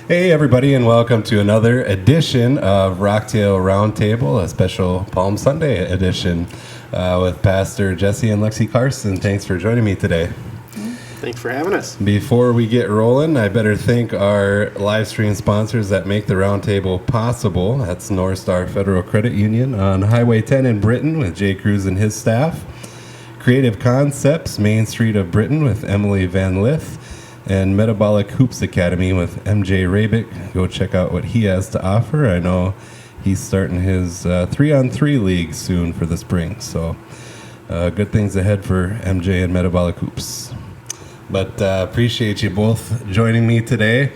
Hey, everybody, and welcome to another edition of Rocktail Roundtable, a special Palm Sunday edition with Pastor Jesse and Lexy Carson. Thanks for joining me today. Thanks for having us. Before we get rolling, I better thank our live stream sponsors that make the Roundtable possible. That's North Star Federal Credit Union on Highway 10 in Britton with Jay Cruz and his staff. Creative Concepts, Main Street of Britton with Emily Van Lith. And Metabolic Hoops Academy with MJ Rabick. Go check out what he has to offer. I know he's starting his 3-on-3 league soon for the spring. So good things ahead for MJ and Metabolic Hoops. But appreciate you both joining me today.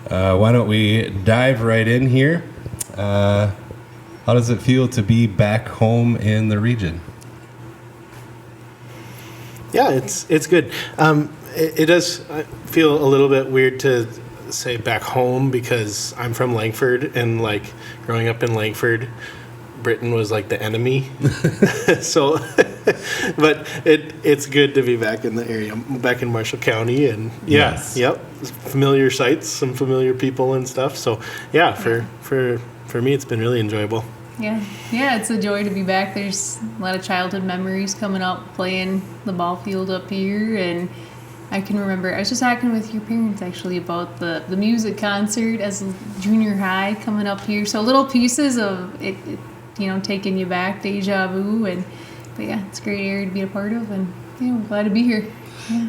Why don't we dive right in here? How does it feel to be back home in the region? Yeah, it's good. It does feel a little bit weird to say back home because I'm from Langford, and like growing up in Langford, Britton was like the enemy. So, but it's good to be back in the area, back in Marshall County, and Yes. yep, familiar sights, some familiar people and stuff. So yeah, for me, it's been really enjoyable. Yeah, it's a joy to be back. There's a lot of childhood memories coming up, playing the ball field up here, and I can remember, I was just talking with your parents actually about the music concert as a junior high coming up here. So little pieces of it taking you back, deja vu, but yeah, it's a great area to be a part of, and I'm glad to be here.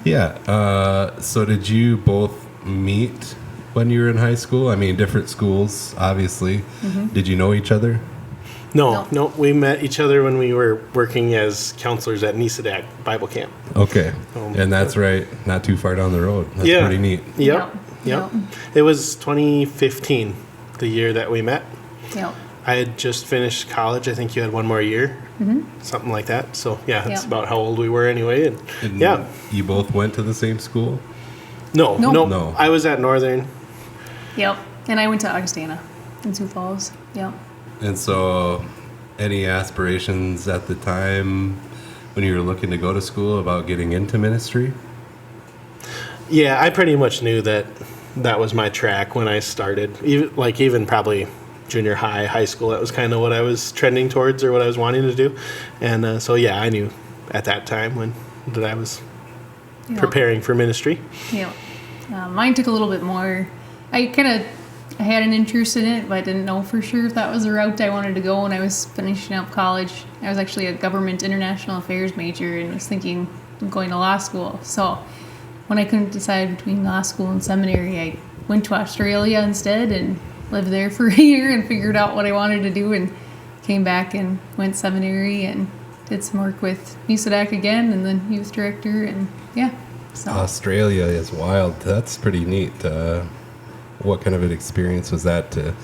Yeah. So did you both meet when you were in high school? I mean, different schools, obviously. Mm-hmm. Did you know each other? No, we met each other when we were working as counselors at Nisadak Bible Camp. Okay, and that's right, not too far down the road. That's pretty neat. Yep. It was 2015, the year that we met. Yep. I had just finished college. I think you had one more year, something like that. So yeah, that's about how old we were anyway. And yeah, you both went to the same school? No. I was at Northern. Yep, and I went to Augustana in Sioux Falls. Yep. And so, any aspirations at the time when you were looking to go to school about getting into ministry? Yeah, I pretty much knew that was my track when I started. Even probably junior high school, that was kind of what I was trending towards or what I was wanting to do. And so, yeah, I knew at that time that I was preparing for ministry. Yeah. Mine took a little bit more. I had an interest in it, but I didn't know for sure if that was the route I wanted to go when I was finishing up college. I was actually a government international affairs major and was thinking of going to law school. So when I couldn't decide between law school and seminary, I went to Australia instead and lived there for a year and figured out what I wanted to do, and came back and went seminary and did some work with Nisadak again and then youth director, and yeah. So Australia is wild. That's pretty neat. What kind of an experience was that to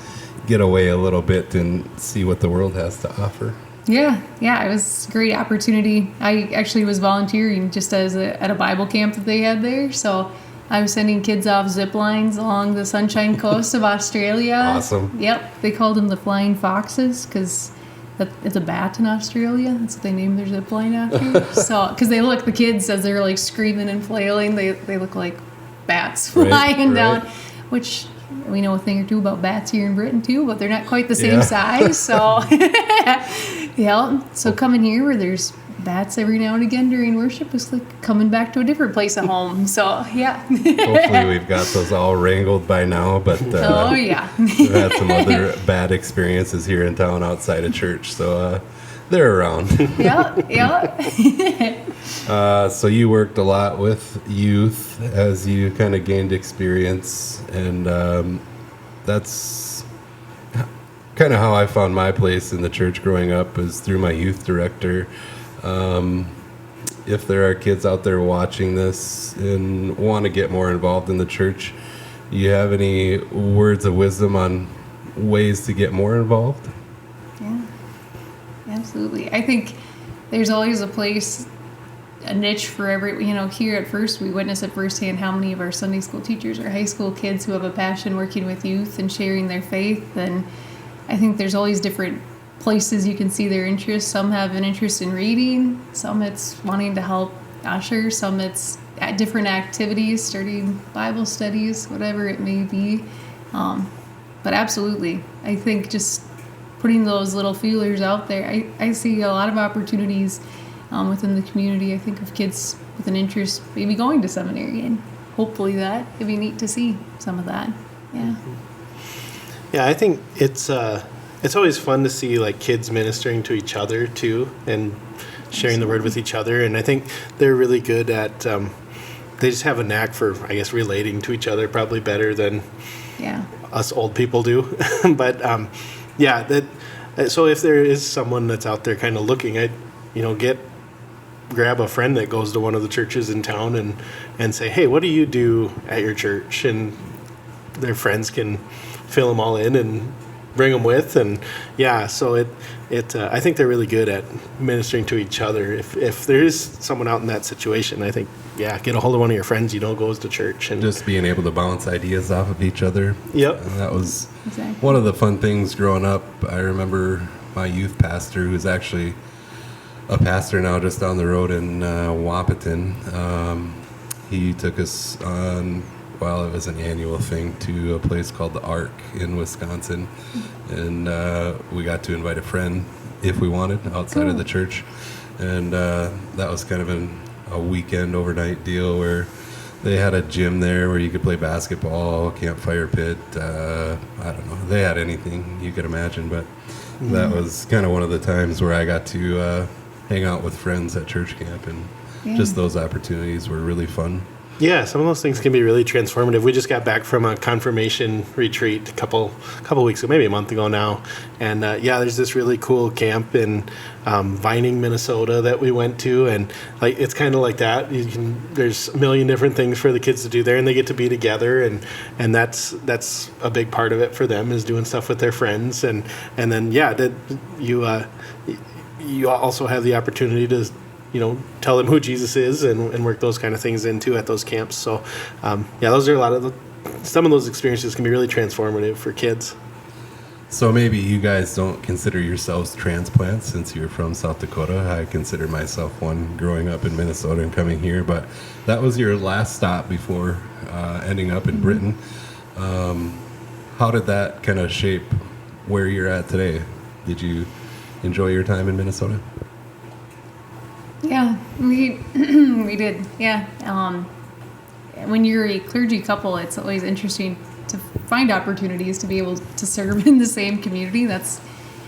get away a little bit and see what the world has to offer? Yeah, it was a great opportunity. I actually was volunteering just at a Bible camp that they had there, so I was sending kids off zip lines along the Sunshine Coast of Australia. Awesome. Yep, they called them the Flying Foxes because it's a bat in Australia. That's what they named their zip line after. So, because the kids, as they're like screaming and flailing, they look like bats flying down. Which we know a thing or two about bats here in Britain too, but they're not quite the same size. So, So coming here where there's bats every now and again during worship is like coming back to a different place at home. So, yeah. Hopefully we've got those all wrangled by now, but we've had some other bad experiences here in town outside of church. So, they're around. So you worked a lot with youth as you kind of gained experience, and that's kind of how I found my place in the church growing up, is through my youth director. If there are kids out there watching this and want to get more involved in the church, do you have any words of wisdom on ways to get more involved? Yeah. Absolutely. I think there's always a niche for every, here at First, we witness it firsthand how many of our Sunday school teachers are high school kids who have a passion working with youth and sharing their faith. And I think there's always different places you can see their interests. Some have an interest in reading, some it's wanting to help usher, some it's at different activities, starting Bible studies, whatever it may be. But absolutely, I think just putting those little feelers out there, I see a lot of opportunities within the community. I think of kids with an interest maybe going to seminary, and hopefully that it'd be neat to see some of that. Yeah. Yeah, I think it's always fun to see like kids ministering to each other too, and sharing the word with each other. And I think they're really good at. They just have a knack for, I guess, relating to each other probably better than us old people do. But so if there is someone that's out there kind of looking at, grab a friend that goes to one of the churches in town and say, hey, what do you do at your church? And their friends can fill them all in and bring them with. And so I think they're really good at ministering to each other. If there is someone out in that situation, I think, get a hold of one of your friends, goes to church. And just being able to bounce ideas off of each other. Yep. And that was one of the fun things growing up. I remember my youth pastor, who's actually a pastor now just down the road in Wahpeton. He took us on, it was an annual thing, to a place called the Ark in Wisconsin. And we got to invite a friend if we wanted outside of the church. And that was kind of a weekend overnight deal where they had a gym there where you could play basketball, campfire pit. I don't know. They had anything you could imagine. But that was kind of one of the times where I got to hang out with friends at church camp. And just those opportunities were really fun. Yeah, some of those things can be really transformative. We just got back from a confirmation retreat a couple weeks ago, maybe a month ago now. And there's this really cool camp in Vining, Minnesota that we went to, and it's kind of like that. There's a million different things for the kids to do there, and they get to be together, and that's a big part of it for them, is doing stuff with their friends, and then that you also have the opportunity to tell them who Jesus is and work those kind of things into at those camps. So, those are some of those experiences can be really transformative for kids. So maybe you guys don't consider yourselves transplants since you're from South Dakota. I consider myself one growing up in Minnesota and coming here, but that was your last stop before ending up in Britton. How did that kind of shape where you're at today? Did you enjoy your time in Minnesota? Yeah, we did. Yeah. When you're a clergy couple, it's always interesting to find opportunities to be able to serve in the same community. That's,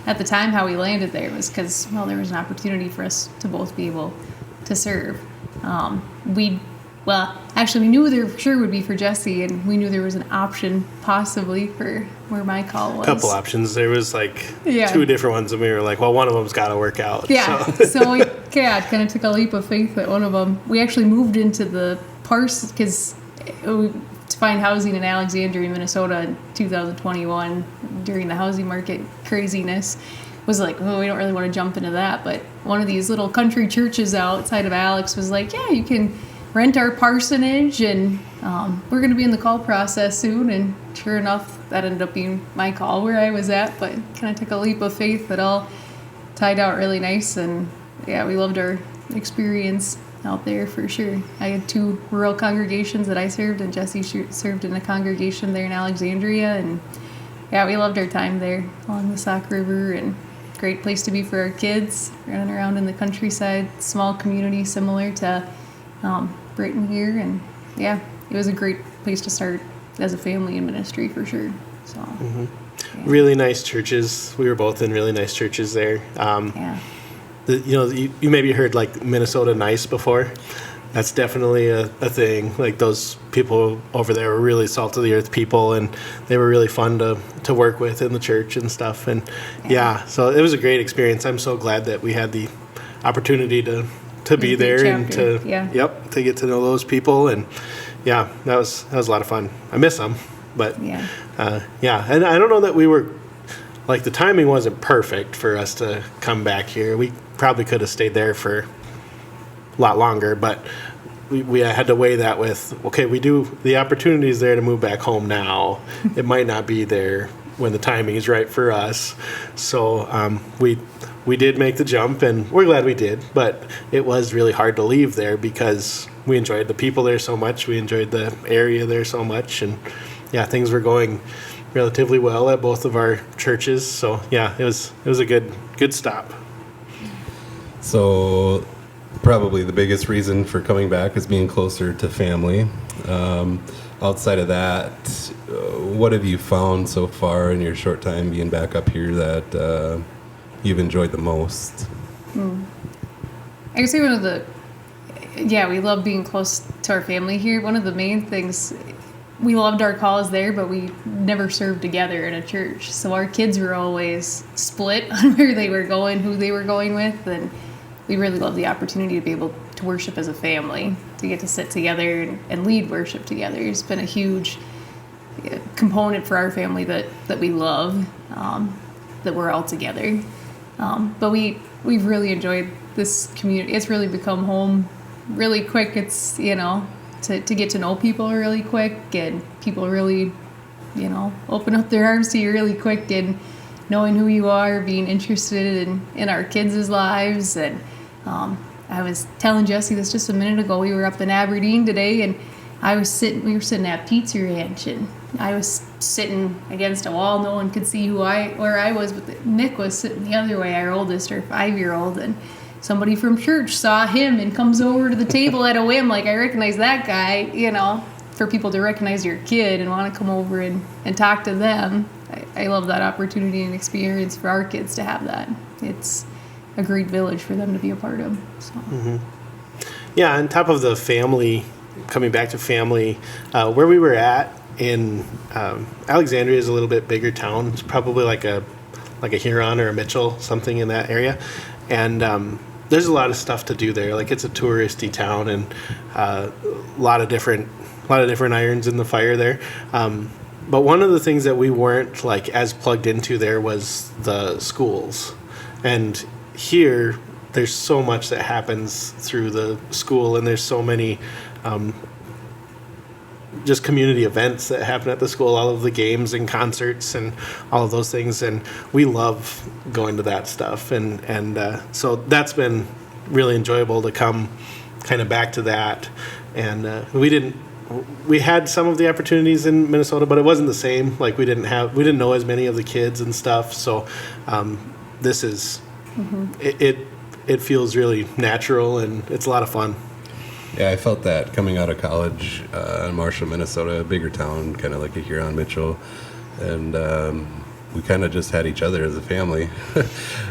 at the time, how we landed there, was because, there was an opportunity for us to both be able to serve. We knew there for sure would be for Jesse, and we knew there was an option possibly for where my call was. A couple options. There was two different ones, and we were like, one of them's got to work out. Yeah. So we kind of took a leap of faith that one of them. We actually moved into the Parse because to find housing in Alexandria, Minnesota in 2021 during the housing market craziness was like, we don't really want to jump into that. But one of these little country churches outside of Alex was like, you can rent our parsonage, and we're going to be in the call process soon. And sure enough, that ended up being my call where I was at, but kind of took a leap of faith that all tied out really nice. And we loved our experience out there for sure. I had 2 rural congregations that I served, and Jesse served in a congregation there in Alexandria. And we loved our time there along the Sauk River, and great place to be for our kids, running around in the countryside, small community similar to Britton here. And it was a great place to start as a family in ministry for sure. So really nice churches. We were both in really nice churches there. You maybe heard Minnesota nice before. That's definitely a thing. Those people over there were really salt of the earth people, and they were really fun to work with in the church and stuff. And so it was a great experience. I'm so glad that we had the opportunity to be there and to get to know those people. And that was a lot of fun. I miss them, but and I don't know that we were the timing wasn't perfect for us to come back here. We probably could have stayed there for a lot longer, but we had to weigh that with, we do, the opportunity is there to move back home now. It might not be there when the timing is right for us. So we did make the jump, and we're glad we did, but it was really hard to leave there because we enjoyed the people there so much. We enjoyed the area there so much, and things were going relatively well at both of our churches. So yeah, it was a good stop. So probably the biggest reason for coming back is being closer to family. Outside of that, what have you found so far in your short time being back up here that you've enjoyed the most? I would say we love being close to our family here. One of the main things, we loved our calls there, but we never served together in a church. So our kids were always split on where they were going, who they were going with, and we really love the opportunity to be able to worship as a family, to get to sit together and lead worship together. It's been a huge component for our family that we love, that we're all together. But we've really enjoyed this community. It's really become home really quick. It's, to get to know people really quick, and people really, open up their arms to you really quick, and knowing who you are, being interested in our kids' lives. And I was telling Jesse this just a minute ago. We were up in Aberdeen today, and we were sitting at Pizza Ranch, and I was sitting against a wall. No one could see where I was, but Nick was sitting the other way, our oldest, our 5-year-old, and somebody from church saw him and comes over to the table at a whim, like, I recognize that guy, for people to recognize your kid and want to come over and talk to them. I love that opportunity and experience for our kids to have that. It's a great village for them to be a part of. So. Mm-hmm. Yeah, on top of the family, coming back to family, where we were at in Alexandria is a little bit bigger town. It's probably like a Huron or a Mitchell, something in that area. And there's a lot of stuff to do there. Like, it's a touristy town, and a lot of different irons in the fire there. But one of the things that we weren't like as plugged into there was the schools. And here, there's so much that happens through the school, and there's so many just community events that happen at the school, all of the games and concerts and all of those things. And we love going to that stuff. And so that's been really enjoyable to come kind of back to that. And we had some of the opportunities in Minnesota, but it wasn't the same. Like, we didn't know as many of the kids and stuff. So this is, it feels really natural, and it's a lot of fun. Yeah, I felt that coming out of college in Marshall, Minnesota, a bigger town, kind of like a Huron, Mitchell, and we kind of just had each other as a family.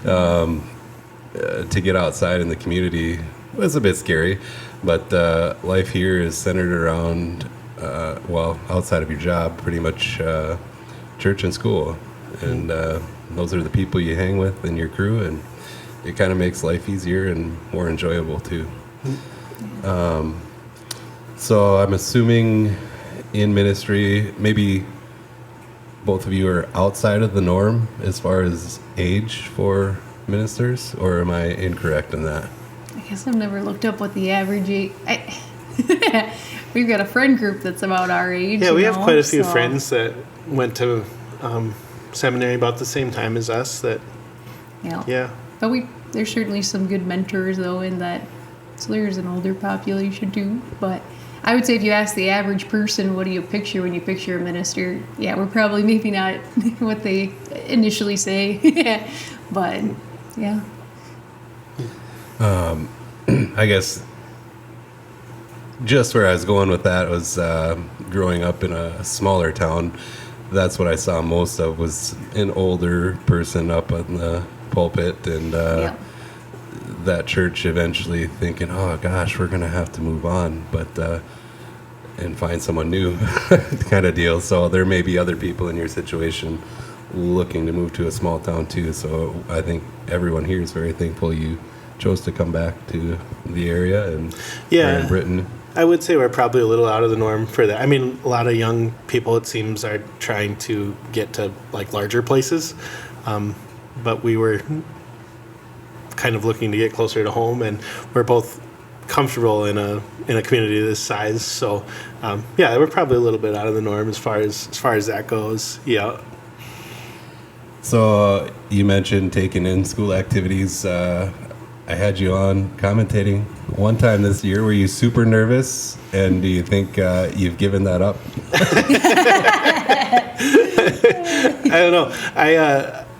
To get outside in the community was a bit scary, but life here is centered around, outside of your job, pretty much church and school, and those are the people you hang with and your crew, and it kind of makes life easier and more enjoyable too. So I'm assuming in ministry, maybe both of you are outside of the norm as far as age for ministers, or am I incorrect in that? I guess I've never looked up what the average age. We've got a friend group that's about our age. Yeah, we have quite a few friends that went to seminary about the same time as us. Yeah. But there's certainly some good mentors though in that. So there's an older population too. But I would say if you ask the average person, what do you picture when you picture a minister? Yeah, we're probably maybe not what they initially say. But yeah. I guess just where I was going with that was growing up in a smaller town. That's what I saw most of, was an older person up on the pulpit, and that church eventually thinking, oh gosh, we're gonna have to move on, but and find someone new kind of deal. So there may be other people in your situation looking to move to a small town too. So I think everyone here is very thankful you chose to come back to the area and in Britton. I would say we're probably a little out of the norm for that. I mean, a lot of young people, it seems, are trying to get to like larger places, but we were kind of looking to get closer to home, and we're both comfortable in a community this size. So we're probably a little bit out of the norm as far as that goes. Yeah. So you mentioned taking in school activities. I had you on commentating one time this year. Were you super nervous? And do you think you've given that up? I don't know.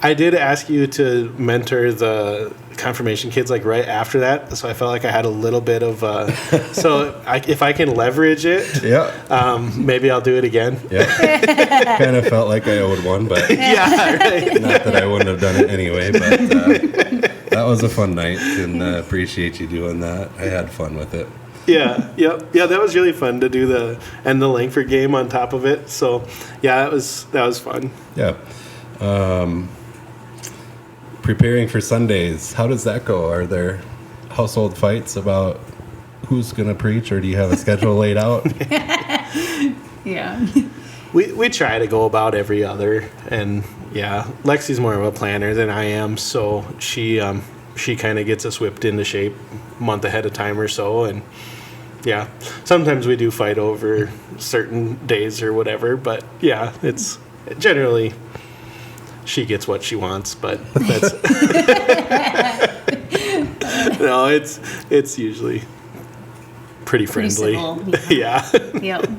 I did ask you to mentor the confirmation kids like right after that, so I felt like I had a little bit of. If I can leverage it, maybe I'll do it again. Yeah, kind of felt like I owed one, but Yeah, right. not that I wouldn't have done it anyway. But that was a fun night, and appreciate you doing that. I had fun with it. Yeah, that was really fun to do the Langford game on top of it. So, yeah, that was fun. Yeah. Preparing for Sundays, how does that go? Are there household fights about who's going to preach, or do you have a schedule laid out? Yeah. We try to go about every other, and yeah, Lexy's more of a planner than I am, so she kind of gets us whipped into shape a month ahead of time or so, and yeah, sometimes we do fight over certain days or whatever, but yeah, it's generally she gets what she wants, but that's no, it's usually pretty friendly. Civil, yeah. Yep.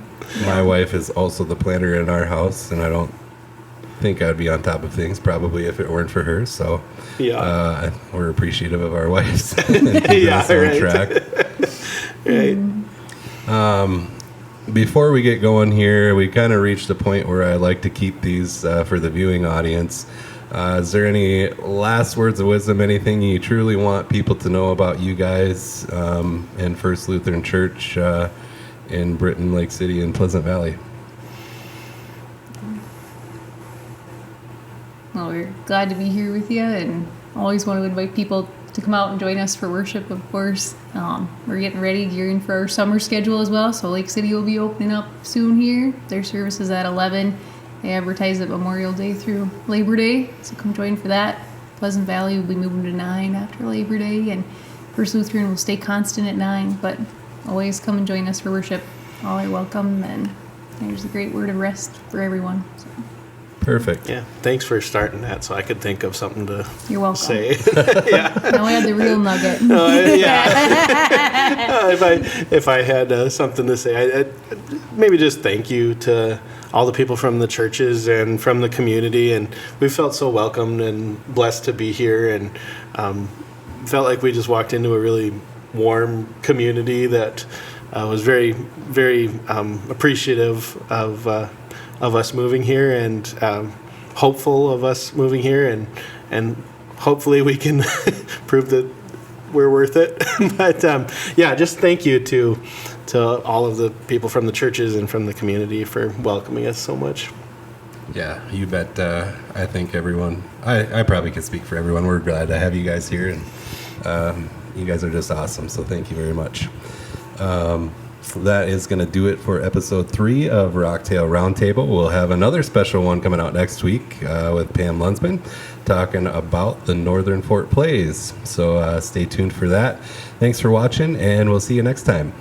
My wife is also the planner in our house, and I don't think I'd be on top of things probably if it weren't for her. So Yeah. we're appreciative of our wives and keeping us on track. Right. Before we get going here, we kind of reached the point where I like to keep these for the viewing audience. Is there any last words of wisdom, anything you truly want people to know about you guys and First Lutheran Church in Britton, Lake City, and Pleasant Valley? Well, we're glad to be here with you, and always want to invite people to come out and join us for worship, of course. We're getting ready, gearing for our summer schedule as well, so Lake City will be opening up soon here. Their service is at 11. They advertise it Memorial Day through Labor Day, so come join for that. Pleasant Valley will be moving to 9 after Labor Day, and First Lutheran will stay constant at 9, but always come and join us for worship. All are welcome, and there's a great word of rest for everyone. So. Perfect. Yeah. Thanks for starting that, so I could think of something to You're welcome. say. Now we have the real nugget. If I had something to say, I maybe just thank you to all the people from the churches and from the community, and we felt so welcomed and blessed to be here, and felt like we just walked into a really warm community that was very, very appreciative of us moving here, and hopeful of us moving here, and hopefully we can prove that we're worth it. But yeah, just thank you to all of the people from the churches and from the community for welcoming us so much. Yeah, you bet. I think everyone, I probably could speak for everyone. We're glad to have you guys here, and you guys are just awesome, so thank you very much. That is going to do it for episode 3 of Rocktail Roundtable. We'll have another special one coming out next week with Pam Lunsman talking about the Northern Fort Plays. So stay tuned for that. Thanks for watching, and we'll see you next time.